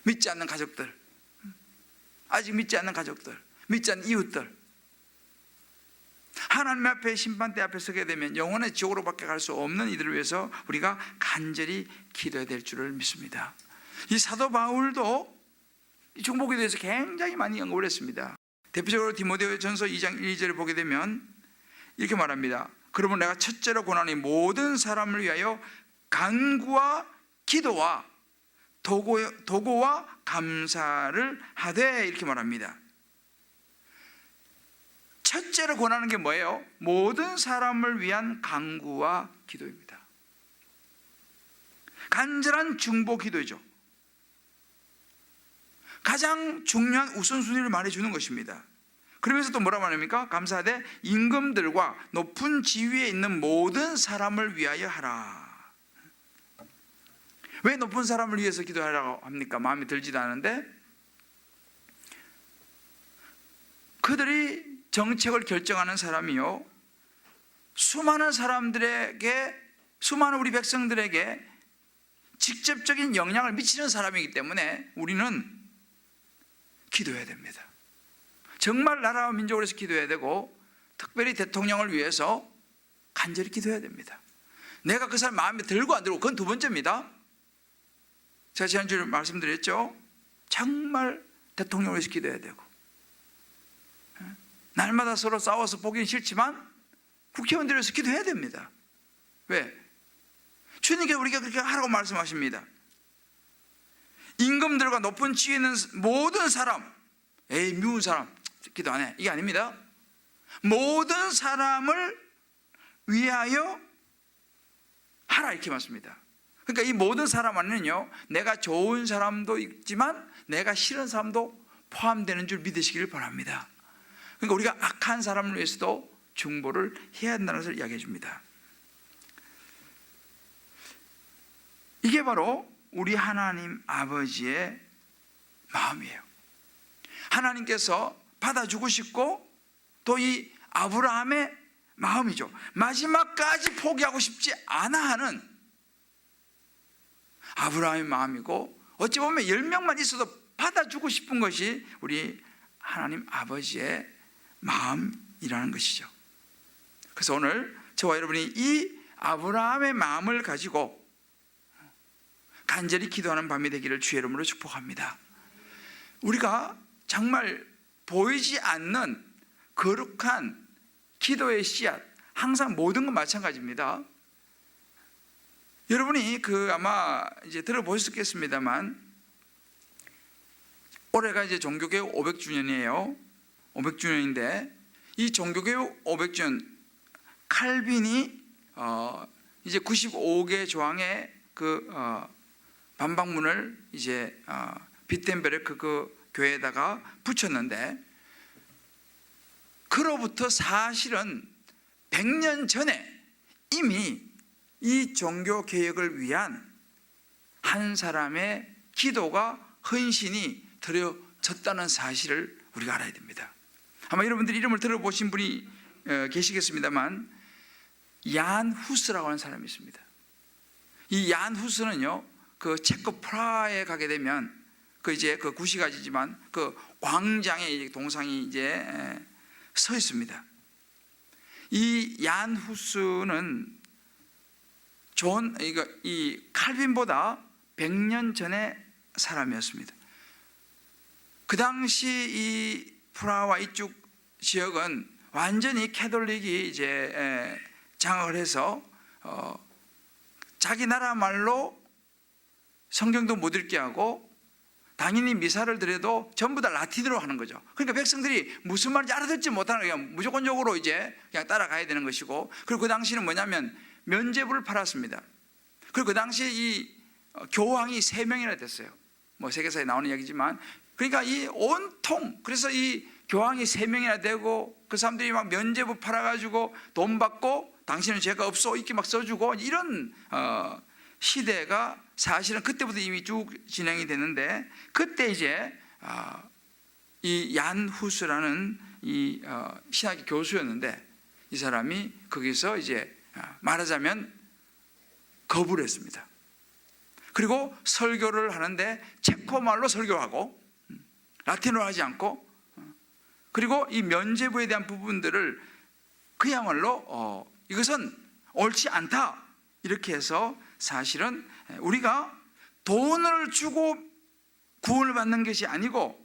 [SPEAKER 1] 믿지 않는 가족들, 아직 믿지 않는 가족들, 믿지 않는 이웃들, 하나님 앞에 심판대 앞에 서게 되면 영원의 지옥으로밖에 갈 수 없는 이들을 위해서 우리가 간절히 기도해야 될 줄을 믿습니다. 이 사도 바울도 이 중보기에 대해서 굉장히 많이 언급을 했습니다. 대표적으로 디모데전서 2장 1절을 보게 되면 이렇게 말합니다. 그러면 내가 첫째로 고난이 모든 사람을 위하여 간구와 기도와 도고와 감사를 하되, 이렇게 말합니다. 첫째로 권하는 게 뭐예요? 모든 사람을 위한 간구와 기도입니다. 간절한 중보 기도죠. 가장 중요한 우선순위를 말해주는 것입니다. 그러면서 또 뭐라고 말합니까? 감사하되 임금들과 높은 지위에 있는 모든 사람을 위하여 하라. 왜 높은 사람을 위해서 기도하라고 합니까? 마음에 들지도 않은데, 그들이 정책을 결정하는 사람이요, 수많은 사람들에게, 수많은 우리 백성들에게 직접적인 영향을 미치는 사람이기 때문에 우리는 기도해야 됩니다. 정말 나라와 민족을 위해서 기도해야 되고, 특별히 대통령을 위해서 간절히 기도해야 됩니다. 내가 그 사람 마음에 들고 안 들고, 그건 두 번째입니다. 제가 지난주에 말씀드렸죠. 정말 대통령을 위해서 기도해야 되고, 날마다 서로 싸워서 보기는 싫지만 국회의원들을 위해서 기도해야 됩니다. 왜? 주님께서 우리가 그렇게 하라고 말씀하십니다. 임금들과 높은 지위에 있는 모든 사람, 에이 미운 사람 기도 안 해, 이게 아닙니다. 모든 사람을 위하여 하라, 이렇게 말씀입니다. 그러니까 이 모든 사람 안에는요, 내가 좋은 사람도 있지만 내가 싫은 사람도 포함되는 줄 믿으시기를 바랍니다. 그러니까 우리가 악한 사람을 위해서도 중보를 해야 한다는 것을 이야기해 줍니다. 이게 바로 우리 하나님 아버지의 마음이에요. 하나님께서 받아주고 싶고, 또 이 아브라함의 마음이죠. 마지막까지 포기하고 싶지 않아 하는 아브라함의 마음이고, 어찌 보면 10명만 있어도 받아주고 싶은 것이 우리 하나님 아버지의 마음이라는 것이죠. 그래서 오늘 저와 여러분이 이 아브라함의 마음을 가지고 간절히 기도하는 밤이 되기를 주의 이름으로 축복합니다. 우리가 정말 보이지 않는 거룩한 기도의 씨앗, 항상 모든 건 마찬가지입니다. 여러분이 아마 이제 들어보셨겠습니다만, 올해가 이제 종교개혁 500주년이에요. 500주년인데 이 종교개혁 500주년, 칼빈이 이제 95개 조항의 반박문을 이제 비텐베르크 그 교회에다가 붙였는데, 그로부터 사실은 100년 전에 이미 이 종교 개혁을 위한 한 사람의 기도가, 헌신이 드려졌다는 사실을 우리가 알아야 됩니다. 아마 여러분들이 이름을 들어보신 분이 계시겠습니다만, 얀 후스라고 하는 사람이 있습니다. 이 얀 후스는요, 그 체코 프라하에 가게 되면 이제 구시가지지만 그 광장에 동상이 이제 서 있습니다. 이 얀 후스는 이 칼빈보다 100년 전의 사람이었습니다. 그 당시 이 프라하와 이쪽 지역은 완전히 캐톨릭이 이제 장악을 해서 자기 나라 말로 성경도 못 읽게 하고, 당연히 미사를 드려도 전부 다 라틴어로 하는 거죠. 그러니까 백성들이 무슨 말인지 알아듣지 못하는 거예요. 무조건적으로 이제 그냥 따라가야 되는 것이고, 그리고 그 당시는 뭐냐면 면죄부를 팔았습니다. 그리고 그 당시에 이 교황이 3명이나 됐어요. 뭐 세계사에 나오는 이야기지만, 그러니까 이 온통, 그래서 이 교황이 3명이나 되고, 그 사람들이 막 면죄부 팔아가지고 돈 받고 당신은 죄가 없어 이렇게 막 써주고, 이런 시대가 사실은 그때부터 이미 쭉 진행이 되는데, 그때 이제 이 얀 후스라는 이 신학교 교수였는데, 이 사람이 거기서 이제 말하자면 거부를 했습니다. 그리고 설교를 하는데 체코말로 설교하고 라틴어로 하지 않고, 그리고 이 면죄부에 대한 부분들을 그야말로 이것은 옳지 않다 이렇게 해서, 사실은 우리가 돈을 주고 구원을 받는 것이 아니고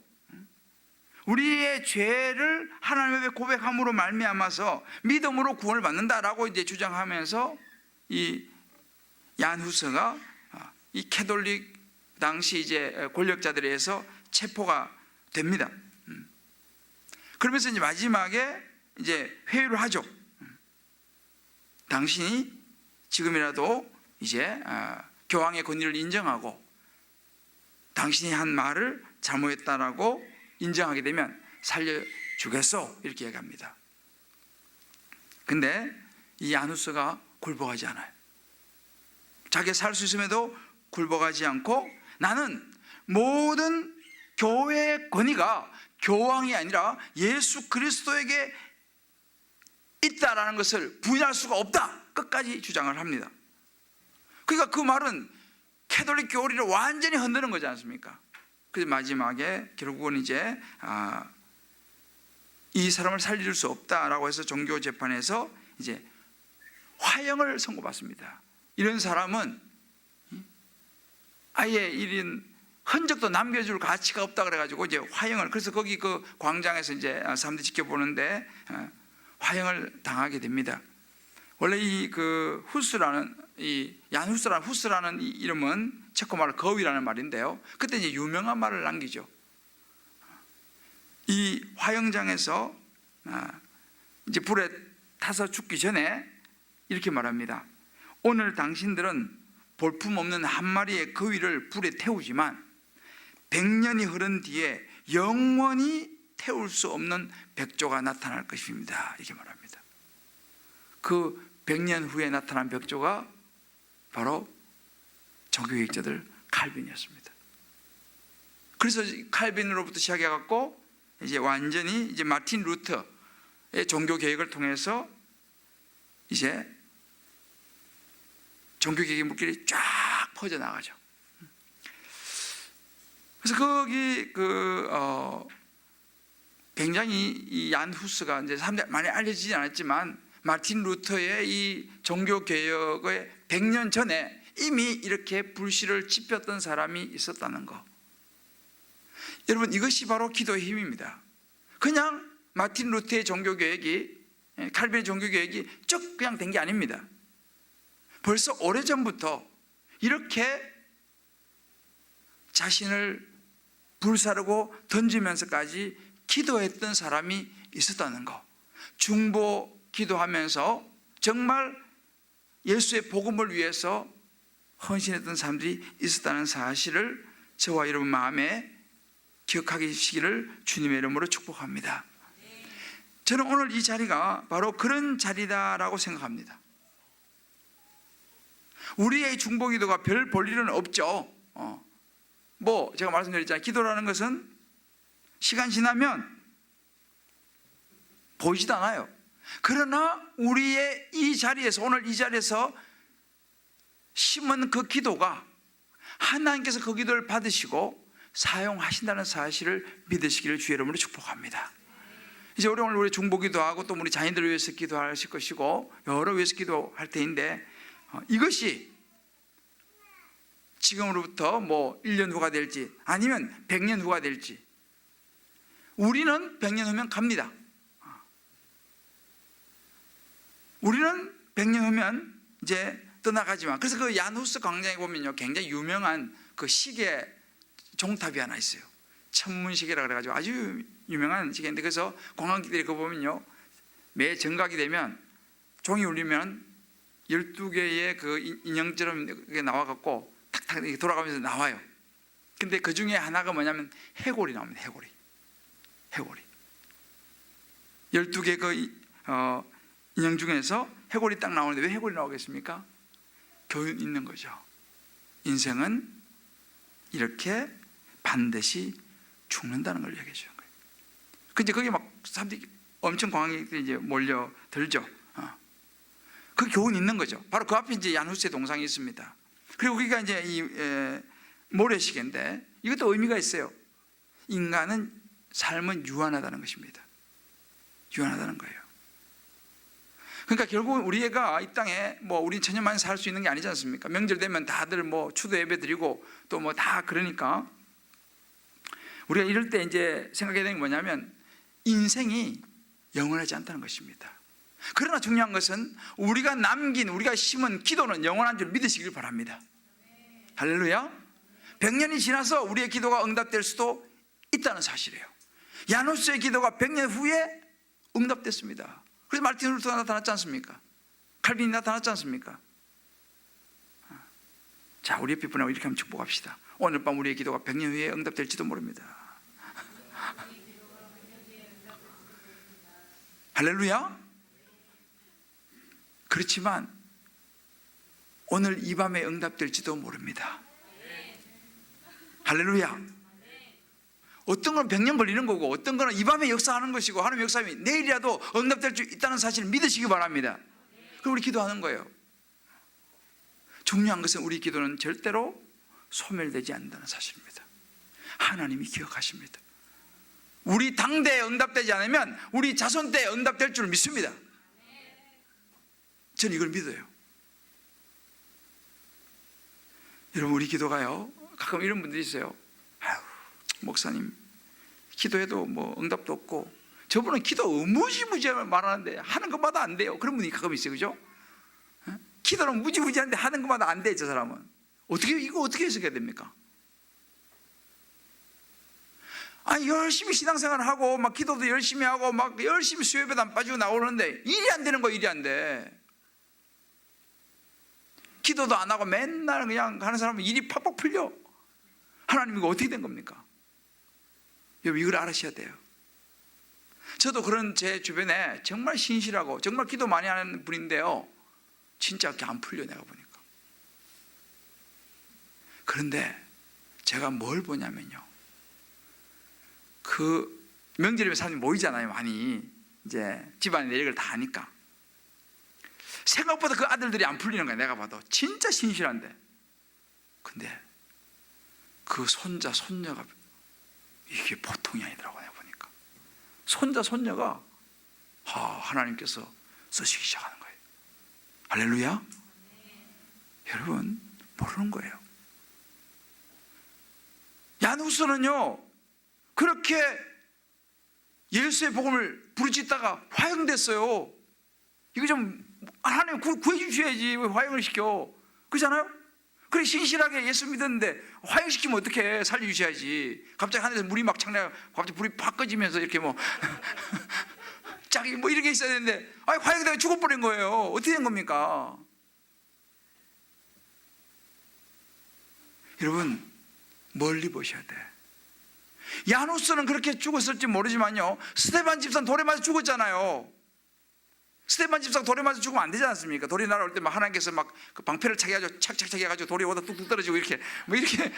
[SPEAKER 1] 우리의 죄를 하나님 앞에 고백함으로 말미암아서 믿음으로 구원을 받는다라고 이제 주장하면서 이 얀 후스가 이 캐톨릭 당시 이제 권력자들에 의해서 체포가 됩니다. 그러면서 이제 마지막에 이제 회유를 하죠. 당신이 지금이라도 이제 교황의 권위를 인정하고 당신이 한 말을 잘못했다라고 인정하게 되면 살려주겠소 이렇게 얘기합니다. 근데 이 야누스가 굴복하지 않아요. 자기가 살 수 있음에도 굴복하지 않고, 나는 모든 교회의 권위가 교황이 아니라 예수 그리스도에게 있다라는 것을 부인할 수가 없다, 끝까지 주장을 합니다. 그러니까 그 말은 캐톨릭 교리를 완전히 흔드는 거지 않습니까? 그래서 마지막에 결국은 이제 이 사람을 살릴 수 없다라고 해서 종교 재판에서 이제 화형을 선고받습니다. 이런 사람은 아예 이런 흔적도 남겨줄 가치가 없다 그래가지고 이제 화형을, 그래서 거기 그 광장에서 이제 사람들이 지켜보는데 화형을 당하게 됩니다. 원래 이 그 후스라는 이 얀 후스라는 이 이름은 체코말로 거위라는 말인데요. 그때 이제 유명한 말을 남기죠. 이 화형장에서 이제 불에 타서 죽기 전에 이렇게 말합니다. 오늘 당신들은 볼품없는 한 마리의 거위를 불에 태우지만 100년이 흐른 뒤에 영원히 태울 수 없는 백조가 나타날 것입니다. 이렇게 말합니다. 그 100년 후에 나타난 백조가 바로 종교개혁자들 칼빈이었습니다. 그래서 칼빈으로부터 시작해갖고 이제 완전히 이제 마틴 루터의 종교개혁을 통해서 이제 종교개혁의 물길이 쫙 퍼져나가죠. 그래서 거기 굉장히 이 얀 후스가 이제 사람들이 많이 알려지지 않았지만, 마틴 루터의 이 종교개혁의 100년 전에 이미 이렇게 불씨를 지폈던 사람이 있었다는 거. 여러분, 이것이 바로 기도의 힘입니다. 그냥 마틴 루터의 종교개혁이, 칼빈의 종교개혁이 쭉 그냥 된 게 아닙니다. 벌써 오래전부터 이렇게 자신을 불사르고 던지면서까지 기도했던 사람이 있었다는 거. 중보 기도하면서 정말 예수의 복음을 위해서 헌신했던 사람들이 있었다는 사실을 저와 여러분 마음에 기억하시기를 주님의 이름으로 축복합니다. 저는 오늘 이 자리가 바로 그런 자리다라고 생각합니다. 우리의 중보 기도가 별 볼 일은 없죠. 뭐 제가 말씀드렸잖아요. 기도라는 것은 시간 지나면 보이지도 않아요. 그러나 우리의 이 자리에서, 오늘 이 자리에서 심은 그 기도가 하나님께서 그 기도를 받으시고 사용하신다는 사실을 믿으시기를 주의 이름으로 축복합니다. 이제 오늘 우리 중보 기도하고 또 우리 자녀들을 위해서 기도하실 것이고 여러 위해서 기도할 때인데, 이것이 지금으로부터 뭐 1년 후가 될지 아니면 100년 후가 될지, 우리는 100년 후면 갑니다. 우리는 100년 후면 이제 떠나가지만, 그래서 그 야누스 광장에 보면요 굉장히 유명한 그 시계 종탑이 하나 있어요. 천문시계라 그래가지고 아주 유명한 시계인데, 그래서 관광객들이 그거 보면요 매 정각이 되면 종이 울리면 12개의 그 인형처럼 나와갖고 탁탁 이렇게 돌아가면서 나와요. 근데 그 중에 하나가 뭐냐면 해골이 나옵니다. 해골이 12개 그 인형 중에서 해골이 딱 나오는데 왜 해골이 나오겠습니까? 교훈 있는 거죠. 인생은 이렇게 반드시 죽는다는 걸 얘기해 주는 거예요. 근데 거기 막 사람들이 엄청 관광객들이 이제 몰려들죠. 그 교훈이 있는 거죠. 바로 그 앞에 이제 야누스의 동상이 있습니다. 그리고 거기가 이제 이 모래시계인데 이것도 의미가 있어요. 인간은 삶은 유한하다는 것입니다. 유한하다는 거예요. 그러니까 결국 우리가 이 땅에 뭐 우리 천년만에 살 수 있는 게 아니지 않습니까? 명절 되면 다들 뭐 추도 예배 드리고 또 뭐 다 그러니까 우리가 이럴 때 이제 생각해야 되는 게 뭐냐면 인생이 영원하지 않다는 것입니다. 그러나 중요한 것은 우리가 남긴, 우리가 심은 기도는 영원한 줄 믿으시길 바랍니다. 할렐루야. 100년이 지나서 우리의 기도가 응답될 수도 있다는 사실이에요. 야누스의 기도가 100년 후에 응답됐습니다. 그래서 마르틴 루터가 나타났지 않습니까? 칼빈이 나타났지 않습니까? 자, 우리 옆에 분하고 이렇게 한번 축복합시다. 오늘 밤 우리의 기도가 100년 후에 응답될지도 모릅니다. 할렐루야. 그렇지만 오늘 이 밤에 응답될지도 모릅니다. 할렐루야. 어떤 건 100년 걸리는 거고 어떤 거는 이 밤에 역사하는 것이고, 하나님 역사함이 내일이라도 응답될 수 있다는 사실을 믿으시기 바랍니다. 그럼 우리 기도하는 거예요. 중요한 것은 우리 기도는 절대로 소멸되지 않는다는 사실입니다. 하나님이 기억하십니다. 우리 당대에 응답되지 않으면 우리 자손 때에 응답될 줄 믿습니다. 저는 이걸 믿어요. 여러분, 우리 기도가요, 가끔 이런 분들이 있어요. 아유, 목사님 기도해도 뭐 응답도 없고, 저분은 기도 무지무지 말하는데 하는 것마다 안 돼요. 그런 분이 가끔 있어요. 그죠? 기도는 무지무지한데 하는 것마다 안 돼. 저 사람은 이거 어떻게 해석해야 됩니까? 아니, 열심히 신앙생활을 하고 막 기도도 열심히 하고 막 열심히 수요예배도 안 빠지고 나오는데 일이 안 되는 거예요. 일이 안 돼. 기도도 안 하고 맨날 그냥 하는 사람은 일이 팍팍 풀려. 하나님 이거 어떻게 된 겁니까? 여러분, 이걸 알으셔야 돼요. 저도 그런 제 주변에 정말 신실하고 정말 기도 많이 하는 분인데요, 진짜 이렇게 안 풀려, 내가 보니까. 그런데 제가 뭘 보냐면요, 그 명절이면 사람들이 모이잖아요. 많이 이제 집안에 내력을 다 하니까 생각보다 그 아들들이 안 풀리는 거야. 내가 봐도 진짜 신실한데. 근데 그 손자 손녀가 이게 보통이 아니더라고요. 내가 보니까 손자 손녀가 하나님께서 쓰시기 시작하는 거예요. 할렐루야. 여러분, 모르는 거예요. 야누스는요 그렇게 예수의 복음을 부르짖다가 화형됐어요. 이거 좀 하나님 구해 주셔야지 왜 화형을 시켜? 그렇잖아요? 그래, 신실하게 예수 믿었는데 화형시키면 어떡해? 살려주셔야지. 갑자기 하늘에서 물이 막 창나요. 갑자기 불이 팍 꺼지면서 이렇게 뭐 짝이 뭐 이렇게 있어야 되는데 화형되다가 죽어버린 거예요. 어떻게 된 겁니까? 여러분, 멀리 보셔야 돼. 야누스는 그렇게 죽었을지 모르지만요, 스데반 집사는 돌에 맞아 죽었잖아요. 스데반 집사가 돌에 맞아 죽으면 안 되지 않습니까? 돌이 날아올 때 막 하나님께서 막 그 방패를 차게 해가지고 착착착 해가지고 돌이 오다 뚝뚝 떨어지고 이렇게 뭐 이렇게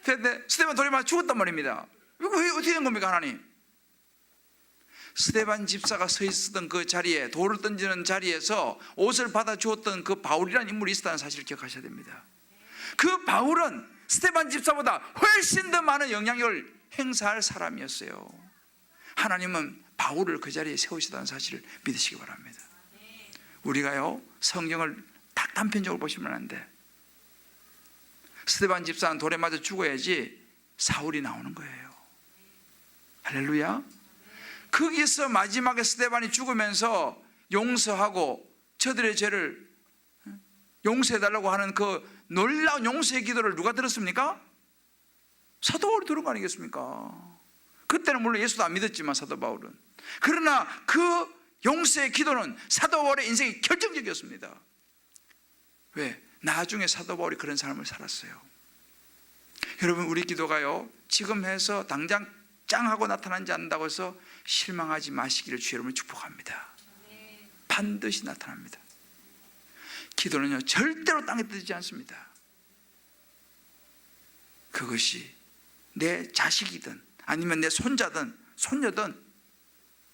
[SPEAKER 1] 됐는데 스데반 돌에 맞아 죽었단 말입니다. 이거 왜 어떻게 된 겁니까, 하나님? 스데반 집사가 서 있었던 그 자리에, 돌을 던지는 자리에서 옷을 받아 주었던 그 바울이라는 인물이 있었다는 사실을 기억하셔야 됩니다. 그 바울은 스데반 집사보다 훨씬 더 많은 영향력을 행사할 사람이었어요. 하나님은 바울을 그 자리에 세우시다는 사실을 믿으시기 바랍니다. 우리가요, 성경을 딱 단편적으로 보시면 안 돼. 스데반 집사는 돌에 맞아 죽어야지 사울이 나오는 거예요. 할렐루야. 거기서 마지막에 스데반이 죽으면서 용서하고 저들의 죄를 용서해달라고 하는 그 놀라운 용서의 기도를 누가 들었습니까? 사도 바울이 들은 거 아니겠습니까? 그때는 물론 예수도 안 믿었지만 사도 바울은. 그러나 그 용서의 기도는 사도 바울의 인생이 결정적이었습니다. 왜? 나중에 사도 바울이 그런 삶을 살았어요. 여러분, 우리 기도가요, 지금 해서 당장 짱하고 나타나지 않는다고 해서 실망하지 마시기를 주 여러분을 축복합니다. 반드시 나타납니다. 기도는요, 절대로 땅에 뜨지 않습니다. 그것이 내 자식이든 아니면 내 손자든 손녀든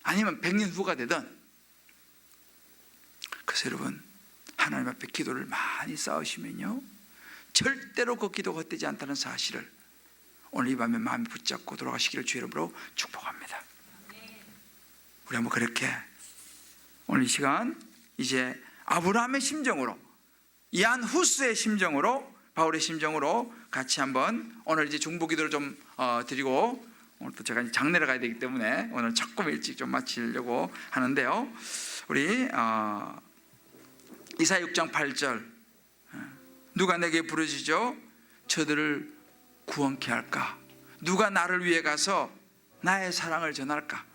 [SPEAKER 1] 아니면 100년 후가 되든, 그래서 여러분, 하나님 앞에 기도를 많이 쌓으시면요, 절대로 그 기도가 헛되지 않다는 사실을 오늘 이 밤에 마음에 붙잡고 돌아가시기를 주 이름으로 축복합니다. 우리 한번 그렇게 오늘 이 시간 이제 아브라함의 심정으로, 이안 후스의 심정으로, 바울의 심정으로 같이 한번 오늘 이제 중보기도를 좀 드리고, 오늘 또 제가 장례를 가야 되기 때문에 오늘 조금 일찍 좀 마치려고 하는데요. 우리 이사야 6장 8절, 누가 내게 부르짖어 저들을 구원케 할까? 누가 나를 위해 가서 나의 사랑을 전할까?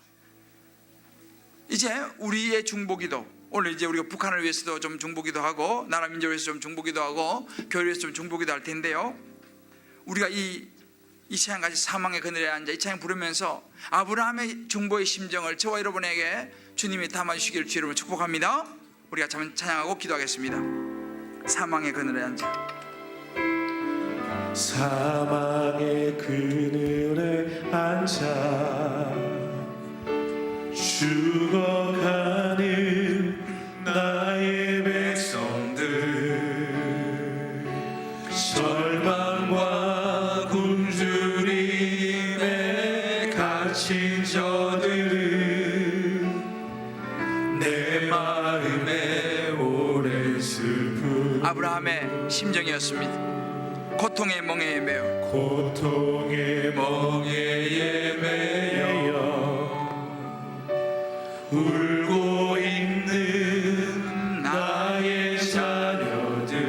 [SPEAKER 1] 이제 우리의 중보기도, 오늘 이제 우리가 북한을 위해서도 좀 중보기도 하고, 나라 민족을 위해서 좀 중보기도 하고, 교회를 위해서 좀 중보기도 할 텐데요, 우리가 이 찬양같이 사망의 그늘에 앉아 이 찬양 부르면서 아브라함의 중보의 심정을 저와 여러분에게 주님이 담아주시기를 주 여러분 축복합니다. 우리가 찬양하고 기도하겠습니다. 사망의 그늘에 앉아,
[SPEAKER 2] 사망의 그늘에 앉아 죽어가는 나의 백성들, 절망과 굶주림에 갇힌 저들은 내 마음에 오랜 슬픔.
[SPEAKER 1] 아브라함의 심정이었습니다. 고통의 멍에에 매여,
[SPEAKER 2] 고통의 멍에에 매여 울고 있는 나의 자녀들,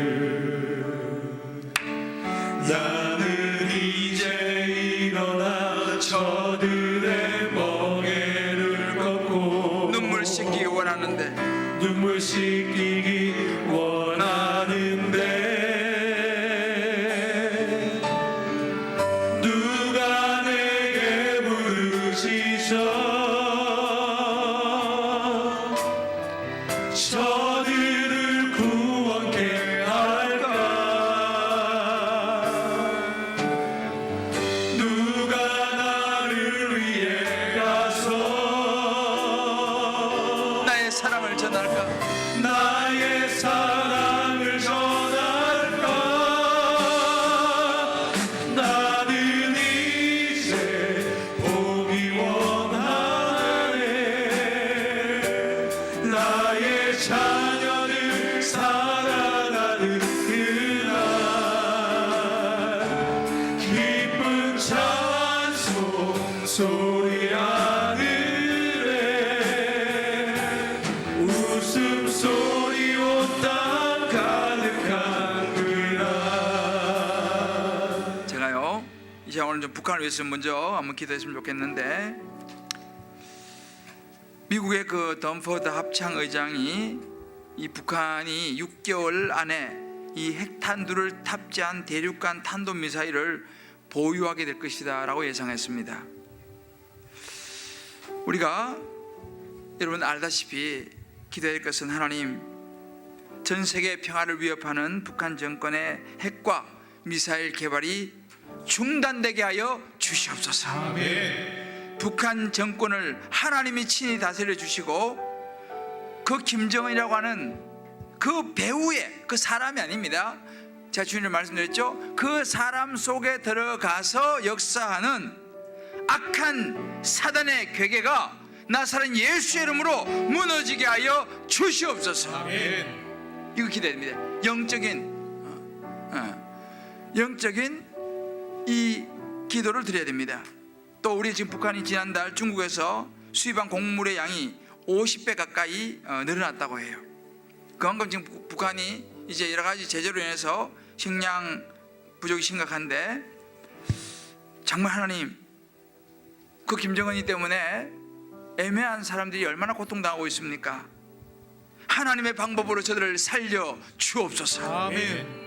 [SPEAKER 2] 나는 이제 일어나 저들의 멍에를 걷고
[SPEAKER 1] 눈물 씻기 원하는데,
[SPEAKER 2] 눈물 씻기기 원하는데, 누가 내게 부르짖어 저들을 구원케 할까? 누가 나를 위해 가서
[SPEAKER 1] 나의 사랑을 전할까?
[SPEAKER 2] 나의 사랑을 전할까? 나는 이제 보기 원하네. 나의 자녀를 사랑하는 그날, 기쁜 찬송 소리 하늘에 웃음소리 온 땅 가득한 그날.
[SPEAKER 1] 제가요, 이제 오늘 좀 북한을 위해서 먼저 한번 기도했으면 좋겠는데, 미국의 그 덤포드 합창 의장이 이 북한이 6개월 안에 이 핵탄두를 탑재한 대륙간 탄도미사일을 보유하게 될 것이다 라고 예상했습니다. 우리가 여러분 알다시피 기도할 것은, 하나님, 전 세계 평화를 위협하는 북한 정권의 핵과 미사일 개발이 중단되게 하여 주시옵소서.
[SPEAKER 2] 아멘.
[SPEAKER 1] 북한 정권을 하나님이 친히 다스려 주시고, 그 김정은이라고 하는 그 배우의 그 사람이 아닙니다. 제가 주님을 말씀드렸죠. 그 사람 속에 들어가서 역사하는 악한 사단의 괴계가 나사렛 예수의 이름으로 무너지게 하여 주시옵소서.
[SPEAKER 2] 아멘.
[SPEAKER 1] 이거 기대됩니다. 영적인 이 기도를 드려야 됩니다. 또 우리 지금 북한이 지난달 중국에서 수입한 곡물의 양이 50배 가까이 늘어났다고 해요. 그만큼 지금 북한이 이제 여러 가지 제재로 인해서 식량 부족이 심각한데, 정말 하나님, 그 김정은이 때문에 애매한 사람들이 얼마나 고통당하고 있습니까? 하나님의 방법으로 저들을 살려 주옵소서.
[SPEAKER 2] 아멘.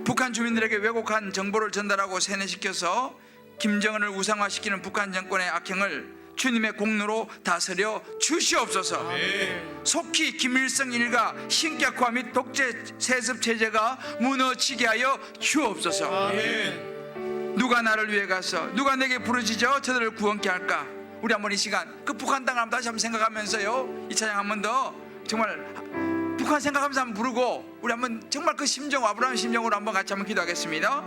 [SPEAKER 1] 북한 주민들에게 왜곡한 정보를 전달하고 세뇌시켜서 김정은을 우상화시키는 북한 정권의 악행을 주님의 공로로 다스려 주시옵소서.
[SPEAKER 2] 아멘.
[SPEAKER 1] 속히 김일성 일가 신격화 및 독재 세습 체제가 무너지게 하여 주옵소서.
[SPEAKER 2] 아멘.
[SPEAKER 1] 누가 나를 위해 가서, 누가 내게 부르짖어 저들을 구원케 할까? 우리 한번 이 시간 그 북한 땅을 한번 다시 한번 생각하면서요, 이 찬양 한번 더 정말 북한 생각하면서 한번 부르고, 우리 한번 정말 그 심정, 아브라함 심정으로 한번 같이 한번 기도하겠습니다.